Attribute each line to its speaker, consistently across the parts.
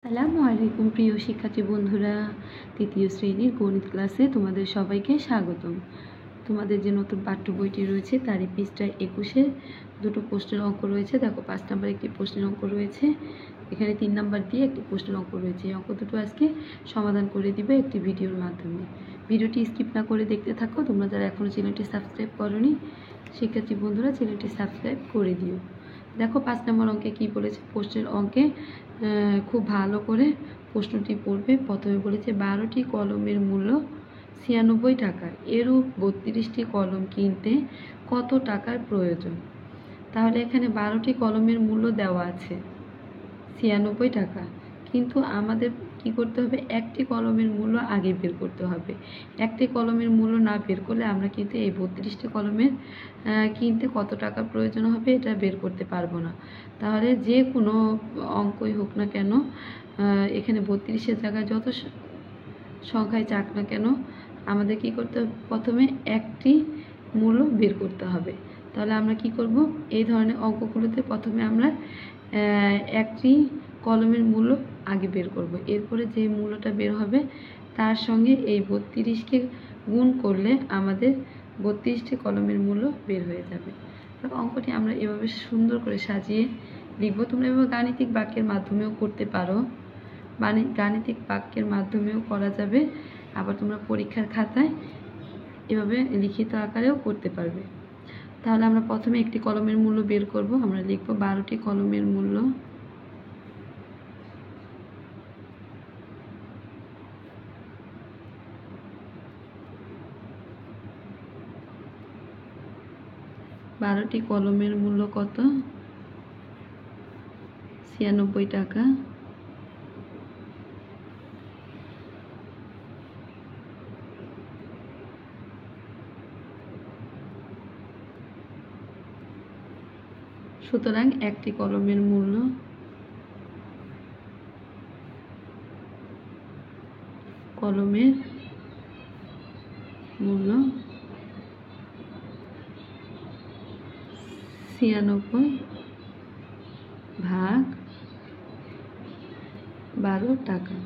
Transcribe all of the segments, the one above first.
Speaker 1: আসসালামু আলাইকুম প্রিয় শিক্ষার্থী বন্ধুরা, তৃতীয় শ্রেণীর গণিত ক্লাসে তোমাদের সবাইকে স্বাগতম। তোমাদের যে নতুন পাঠ্য বইটি রয়েছে তারই পৃষ্ঠায় 21-এ দুটো প্রশ্নের অঙ্ক রয়েছে। দেখো 5 নম্বর একটি প্রশ্নের অঙ্ক রয়েছে, এখানে 3 নম্বর দিয়ে একটি প্রশ্নের অঙ্ক রয়েছে। এই অঙ্ক দুটো আজকে সমাধান করে দিবে একটি ভিডিওর মাধ্যমে। ভিডিওটি স্কিপ না করে দেখতে থাকো। তোমরা যারা এখনও চ্যানেলটি সাবস্ক্রাইব করোনি শিক্ষার্থী বন্ধুরা চ্যানেলটি সাবস্ক্রাইব করে দিও। দেখো 5 নম্বর অঙ্কে কি বলেছে। প্রশ্নের অঙ্কে খুব ভালো করে প্রশ্নটি পড়বে। প্রথমে বলেছে 12টি কলমের মূল্য 96 টাকা, এরূপ 32টি কলম কিনতে কত টাকার প্রয়োজন। তাহলে এখানে 12টি কলমের মূল্য দেওয়া আছে 96 টাকা, কিন্তু আমাদের কি করতে হবে, একটি কলমের মূল্য আগে বের করতে হবে। একটি কলমের মূল্য না বের করলে আমরা কিন্তু এই 32টি কলমের কিনতে কত টাকার প্রয়োজন হবে এটা বের করতে পারবো না। তাহলে যে কোনো অঙ্কই হোক না কেন, এখানে 32-এর জায়গায় যত সংখ্যায় চাক না কেন আমাদের কি করতে হবে, প্রথমে একটি মূল্য বের করতে হবে। তাহলে আমরা কি করব, এই ধরনের অঙ্কগুলোতে প্রথমে আমরা একটি কলমের মূল্য আগে বের করব, এরপরে যে মূল্যটা বের হবে তার সঙ্গে এই 32কে গুণ করলে আমাদের 32টি কলমের মূল্য বের হয়ে যাবে। তো অঙ্কটি আমরা এভাবে সুন্দর করে সাজিয়ে লিখব। তোমরা এভাবে গাণিতিক বাক্যের মাধ্যমেও করতে পারো, গাণিতিক বাক্যের মাধ্যমেও করা যাবে, আবার তোমরা পরীক্ষার খাতায় এভাবে লিখিত আকারেও করতে পারবে। তাহলে আমরা প্রথমে একটি কলমের মূল্য বের করব। আমরা লিখব 12টি কলমের মূল্য কত, 96 টাকা। সুতরাং একটি কলমের মূল্য ছিয়ানব্বই ভাগ 12 টাকা।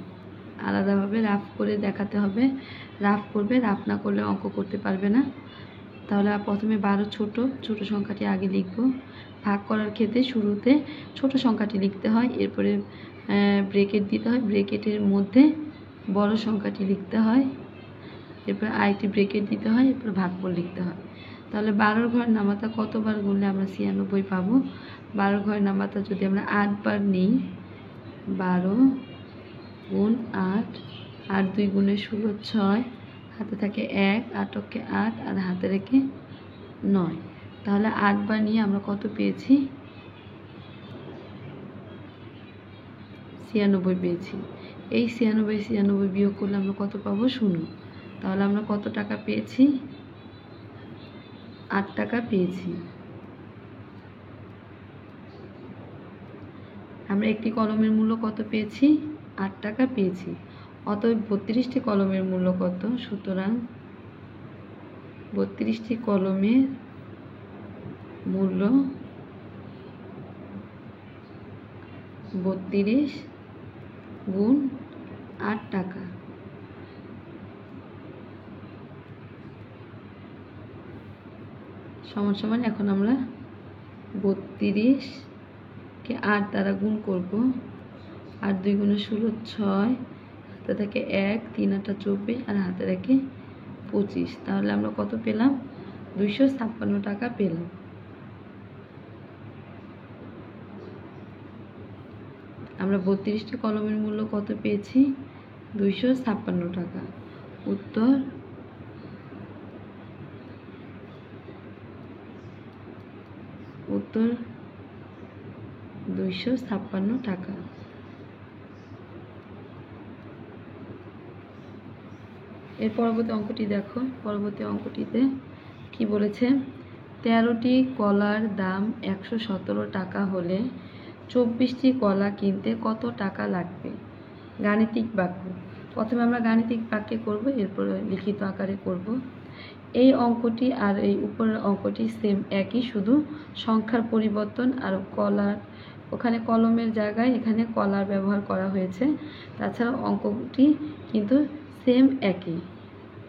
Speaker 1: আলাদাভাবে রাফ করে দেখাতে হবে, রাফ করবে, রাফ না করলে অঙ্ক করতে পারবে না। তাহলে প্রথমে 12 ছোট সংখ্যাটি আগে লিখব। ভাগ করার ক্ষেত্রে শুরুতে ছোট সংখ্যাটি লিখতে হয়, এরপরে ব্রেকেট দিতে হয়, ব্রেকেটের মধ্যে বড় সংখ্যাটি লিখতে হয়, এরপর আরেকটি ব্রেকেট দিতে হয়, এরপর ভাগফল লিখতে হয়। তাহলে 12 ঘরের নামাতা কতবার গুনলে আমরা 96 পাবো। 12 ঘরের নামাতা যদি আমরা 8 বার নিই, 12 গুণ 8, 8 2 গুণে 16, 6, হাতে থাকে 1, 8 8 আর হাতে রেখে 9। তাহলে 8 বার নিয়ে আমরা কত পেয়েছি, 96 পেয়েছি। এই 96 বিয়োগ করলে আমরা কত পাবো, 0। তাহলে আমরা কত টাকা পেয়েছি, 8 টাকা পেয়েছি। আমরা একটি কলমের মূল্য কত পেয়েছি, 8 টাকা পেয়েছি। অতএব 32টি কলমের মূল্য কত, সুতরাং 32টি কলমের মূল্য 32 গুণ 8 টাকা। সমান সমান এখন আমরা 32কে 8 দ্বারা গুণ করব। 8 2 গুণে 16, 6, হাতে থাকে 1, 3 8 24 আর হাতে রেখে 25। তাহলে আমরা কত পেলাম, 256 টাকা পেলাম। আমরা 32টি কলমের মূল্য কত পেয়েছি, 256 টাকা। উত্তর 256 টাকা। এর পরবর্তী অঙ্কটি দেখো। পরবর্তী অঙ্কটিতে কি বলেছে, 13টি কলার দাম 117 টাকা হলে 24টি কলা কিনতে কত টাকা লাগবে। গাণিতিক বাক্য। প্রথমে আমরা গাণিতিক বাক্যে করব, এরপর লিখিত আকারে করব। এই অঙ্কটি আর এই উপরের অঙ্কটি সেম একই, শুধু সংখ্যার পরিবর্তন আর কলার ওখানে কলমের জায়গায় এখানে কলার ব্যবহার করা হয়েছে। তাছাড়া অঙ্কটি কিন্তু সেম একই।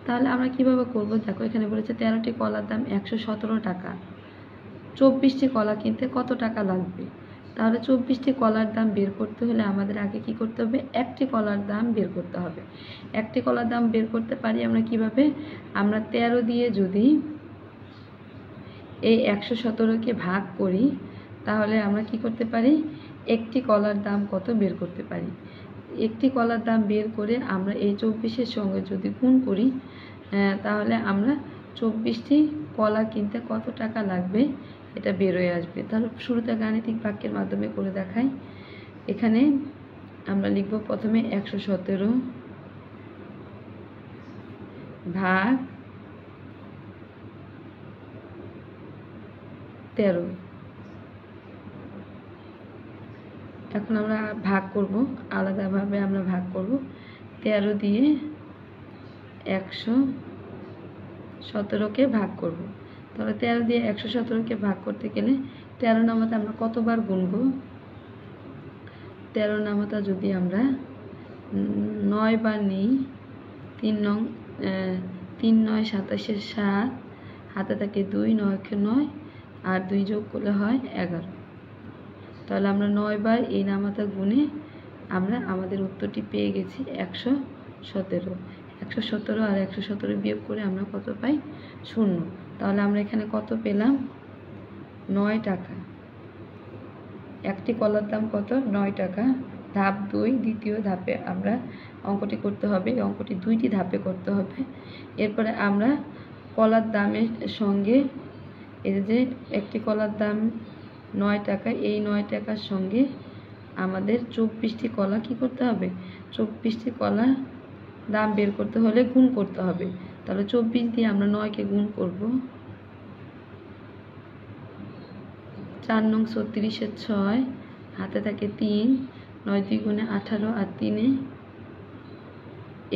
Speaker 1: তাহলে আমরা কিভাবে করব? দেখো এখানে বলেছে 13টি কলার দাম 117 টাকা। 24টি কলা কিনতে কত টাকা লাগবে? তাহলে 24টি কলার দাম বের করতে হলে আমাদের আগে কি করতে হবে? একটি কলার দাম বের করতে হবে। একটি কলার দাম বের করতে পারি আমরা কিভাবে? আমরা 13 দিয়ে যদি এই 117কে ভাগ করি তাহলে আমরা কি করতে পারি? একটি কলার দাম কত বের করতে পারি। একটি কলার দাম বের করে আমরা এই 24-এর সঙ্গে যদি গুণ করি তাহলে আমরা 24টি কলা কিনতে কত টাকা লাগবে এটা বের হয়ে আসবে। তাহলে শুরুতে গাণিতিক বাক্যের মাধ্যমে করে দেখাই। এখানে আমরা লিখব প্রথমে 117 ভাগ 13। এখন আমরা ভাগ করব, আলাদাভাবে আমরা ভাগ করব। 13 দিয়ে 117কে ভাগ করব। তাহলে 13 দিয়ে 117কে ভাগ করতে গেলে 13 নামাতে আমরা কতবার গুনব? 13 নামাতা যদি আমরা 9 বার নিই, 3 9 27 7, হাতে থাকে 2, 9 কে 9 আর 2 যোগ করলে হয় 11। তাহলে আমরা 9 বার এই নামাতা গুনে আমরা আমাদের উত্তরটি পেয়ে গেছি 117। 117 আর 117 বিয়োগ করে আমরা কত পাই? 0। তাহলে আমরা এখানে কত পেলাম? 9 টাকা। একটি কলার দাম কত? 9 টাকা। ধাপ 2, দ্বিতীয় ধাপে আমরা অঙ্কটি করতে হবে। এই অঙ্কটি 2টি ধাপে করতে হবে। এরপরে আমরা কলার দামের সঙ্গে এই যে একটি কলার দাম 9 টাকা, এই 9 টাকার সঙ্গে আমাদের 24টি কলা কি করতে হবে? 24টি কলা দাম বের করতে হলে গুণ করতে হবে। তাহলে 24 দিয়ে আমরা 9কে গুণ করব। 4 নং 36 6, হাতে থাকে 3, 9 2 গুণে 18 আর 3 এ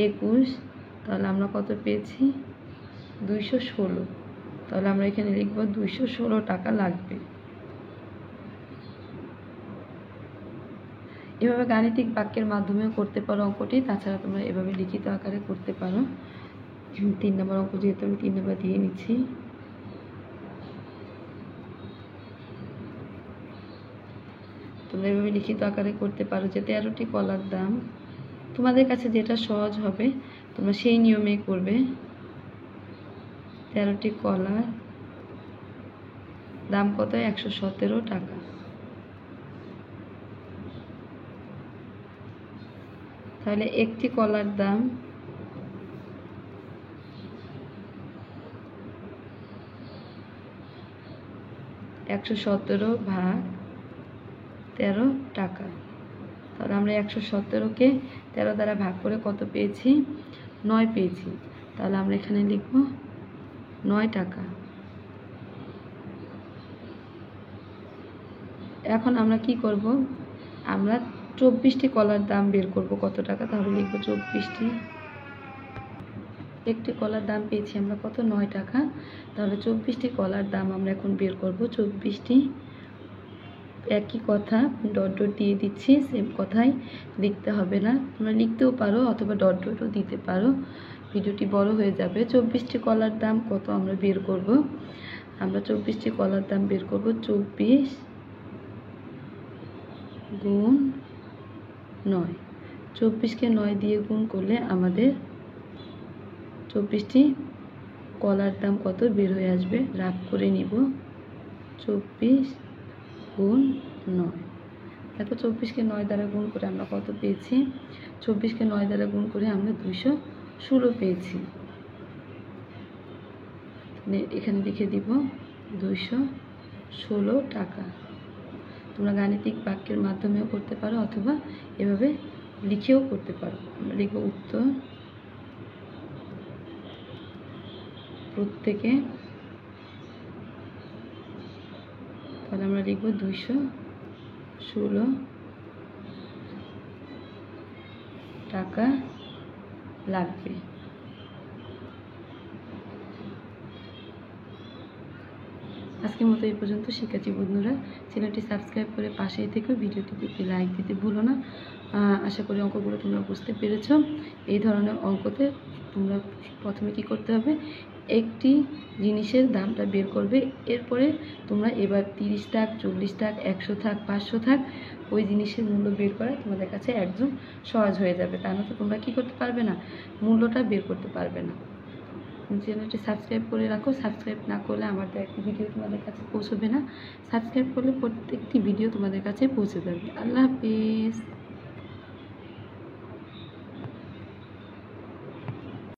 Speaker 1: 21। তাহলে আমরা কত পেয়েছি? 216। তাহলে আমরা এখানে লিখব 216 টাকা লাগবে। এভাবে গাণিতিক বাক্যের মাধ্যমেও করতে পারো অঙ্কটি। তাছাড়া তোমরা এভাবে লিখিত আকারে করতে পারো। 3 নম্বর অঙ্ক যেহেতু আমি 3 নম্বর দিয়ে নিচ্ছি। তোমরা এভাবে লিখিত আকারে করতে পারো যে 13টি কলার দাম, তোমাদের কাছে যেটা সহজ হবে তোমরা সেই নিয়মেই করবে। 13টি কলার দাম কত? 117 টাকা। তাহলে একটি কলার দাম 117 ভাগ 13 টাকা। তাহলে আমরা 117কে 13 দ্বারা ভাগ করে কত পেয়েছি? 9 পেয়েছি। তাহলে আমরা এখানে লিখব 9 টাকা। এখন আমরা কি করব? আমরা 24টি কলার দাম বের করব কত টাকা। তাহলে লিখব 24টি। একটি কলার দাম পেয়েছি আমরা কত? 9 টাকা। তাহলে 24টি কলার দাম আমরা এখন বের করব। 24টি, একই কথা, ডট ডট দিয়ে দিচ্ছি। সেম কথাই লিখতে হবে না, তোমরা লিখতেও পারো অথবা ডট ডটও দিতে পারো, ভিডিওটি বড় হয়ে যাবে। 24টি কলার দাম কত আমরা বের করব? আমরা 24টি কলার দাম বের করব 24 গুণ 9। 24কে 9 দিয়ে গুণ করলে আমাদের 24টি কলার দাম কত বের হয়ে আসবে। রাফ করে নিব। 24 গুণ 9। দেখো 24কে 9 দ্বারা গুণ করে আমরা কত পেয়েছি? 24কে 9 দ্বারা গুণ করে আমরা 216 পেয়েছি। এখানে লিখে দিব 216 টাকা। তোমরা গাণিতিক বাক্যের মাধ্যমেও করতে পারো অথবা এভাবে লিখেও করতে পারো। আমরা লিখব উত্তর প্রত্যেকে। তাহলে আমরা লিখব 216 টাকা লাগবে। আজকের মতো এই পর্যন্ত। শিক্ষার্থী বন্ধুরা, চ্যানেলটি সাবস্ক্রাইব করে পাশেই থেকে ভিডিওটিতে একটি লাইক দিতে ভুলো না। আশা করি অঙ্কগুলো তোমরা বুঝতে পেরেছো। এই ধরনের অঙ্কতে তোমরা প্রথমে কি করতে হবে, একটি জিনিসের দামটা বের করবে। এরপরে তোমরা এবার 30 থাক, 40 থাক, 100 থাক, 500 থাক, ওই জিনিসের মূল্য বের করা তোমাদের কাছে একদম সহজ হয়ে যাবে। তা না তো তোমরা কী করতে পারবে না, মূল্যটা বের করতে পারবে না। চ্যানেলটি সাবস্ক্রাইব করে রাখো। সাবস্ক্রাইব না করলে আমার একটি ভিডিও তোমাদের কাছে পৌঁছবে না। সাবস্ক্রাইব করলে প্রত্যেকটি ভিডিও তোমাদের কাছে পৌঁছে যাবে। আল্লাহ হাফিজ।